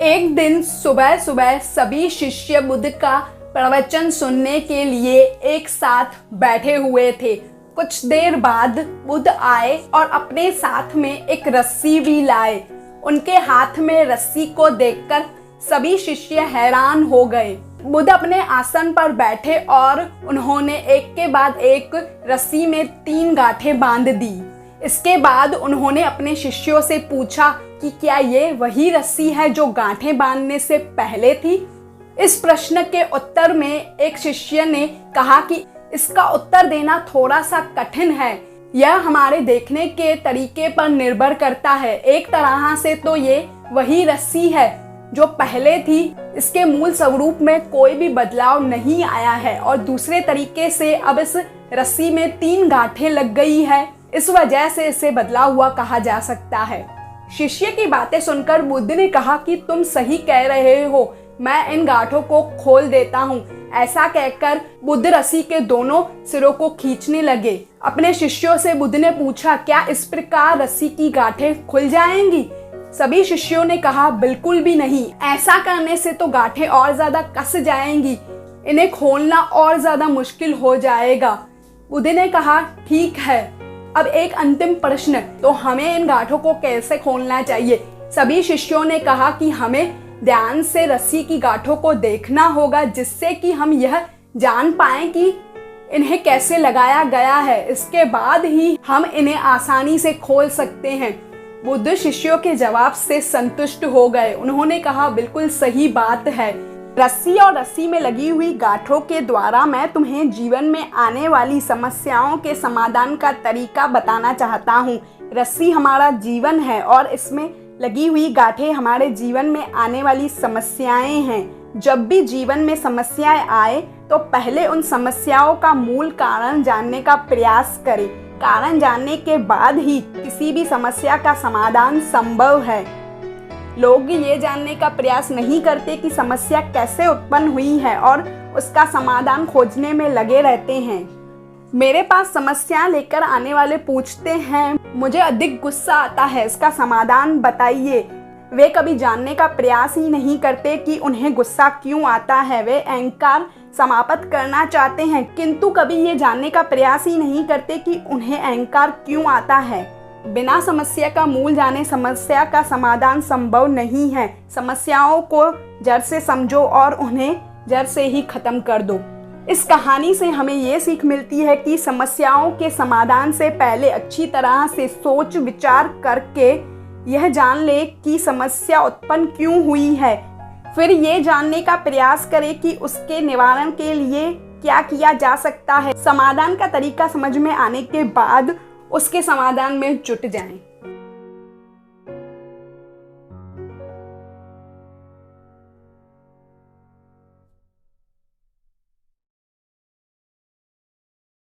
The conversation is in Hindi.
एक दिन सुबह सुबह सभी शिष्य बुद्ध का प्रवचन सुनने के लिए एक साथ बैठे हुए थे। कुछ देर बाद बुद्ध आए और अपने साथ में एक रस्सी भी लाए। उनके हाथ में रस्सी को देखकर सभी शिष्य हैरान हो गए। बुद्ध अपने आसन पर बैठे और उन्होंने एक के बाद एक रस्सी में 3 गांठें बांध दी। इसके बाद उन्होंने अपने शिष्यों से पूछा कि क्या ये वही रस्सी है जो गांठें बांधने से पहले थी। इस प्रश्न के उत्तर में एक शिष्य ने कहा कि इसका उत्तर देना थोड़ा सा कठिन है। यह हमारे देखने के तरीके पर निर्भर करता है। एक तरह से तो ये वही रस्सी है जो पहले थी, इसके मूल स्वरूप में कोई भी बदलाव नहीं आया है, और दूसरे तरीके से अब इस रस्सी में 3 गांठें लग गई है, इस वजह से इसे बदला हुआ कहा जा सकता है। शिष्य की बातें सुनकर बुद्ध ने कहा कि तुम सही कह रहे हो, मैं इन गांठों को खोल देता हूँ। ऐसा कहकर बुद्ध रस्सी के दोनों सिरों को खींचने लगे। अपने शिष्यों से बुद्ध ने पूछा, क्या इस प्रकार रस्सी की गांठें खुल जाएंगी? सभी शिष्यों ने कहा, बिल्कुल भी नहीं, ऐसा करने से तो गांठें और ज्यादा कस जाएंगी, इन्हें खोलना और ज्यादा मुश्किल हो जाएगा। बुद्ध ने कहा, ठीक है, अब एक अंतिम प्रश्न, तो हमें इन गांठों को कैसे खोलना चाहिए? सभी शिष्यों ने कहा कि हमें ध्यान से रस्सी की गांठों को देखना होगा, जिससे कि हम यह जान पाएं कि इन्हें कैसे लगाया गया है। इसके बाद ही हम इन्हें आसानी से खोल सकते हैं। बुद्ध शिष्यों के जवाब से संतुष्ट हो गए। उन्होंने कहा, बिल्कुल सही बात है। रस्सी और रस्सी में लगी हुई गांठों के द्वारा मैं तुम्हें जीवन में आने वाली समस्याओं के समाधान का तरीका बताना चाहता हूँ। रस्सी हमारा जीवन है और इसमें लगी हुई गांठें हमारे जीवन में आने वाली समस्याएं हैं। जब भी जीवन में समस्याएं आए तो पहले उन समस्याओं का मूल कारण जानने का प्रयास करें। कारण जानने के बाद ही किसी भी समस्या का समाधान संभव है। लोग ये जानने का प्रयास नहीं करते कि समस्या कैसे उत्पन्न हुई है और उसका समाधान खोजने में लगे रहते हैं। मेरे पास समस्या लेकर आने वाले पूछते हैं, मुझे अधिक गुस्सा आता है, इसका समाधान बताइए। वे कभी जानने का प्रयास ही नहीं करते कि उन्हें गुस्सा क्यों आता है। वे अहंकार समाप्त करना चाहते हैं, किंतु कभी ये जानने का प्रयास ही नहीं करते कि उन्हें अहंकार क्यों आता है। बिना समस्या का मूल जाने समस्या का समाधान संभव नहीं है। समस्याओं को जड़ से समझो और उन्हें जड़ से ही खत्म कर दो। इस कहानी से हमें ये सीख मिलती है कि समस्याओं के समाधान से पहले अच्छी तरह से सोच विचार करके यह जान ले कि समस्या उत्पन्न क्यों हुई है। फिर ये जानने का प्रयास करें कि उसके निवारण के लिए क्या किया जा सकता है। समाधान का तरीका समझ में आने के बाद उसके समाधान में जुट जाएं।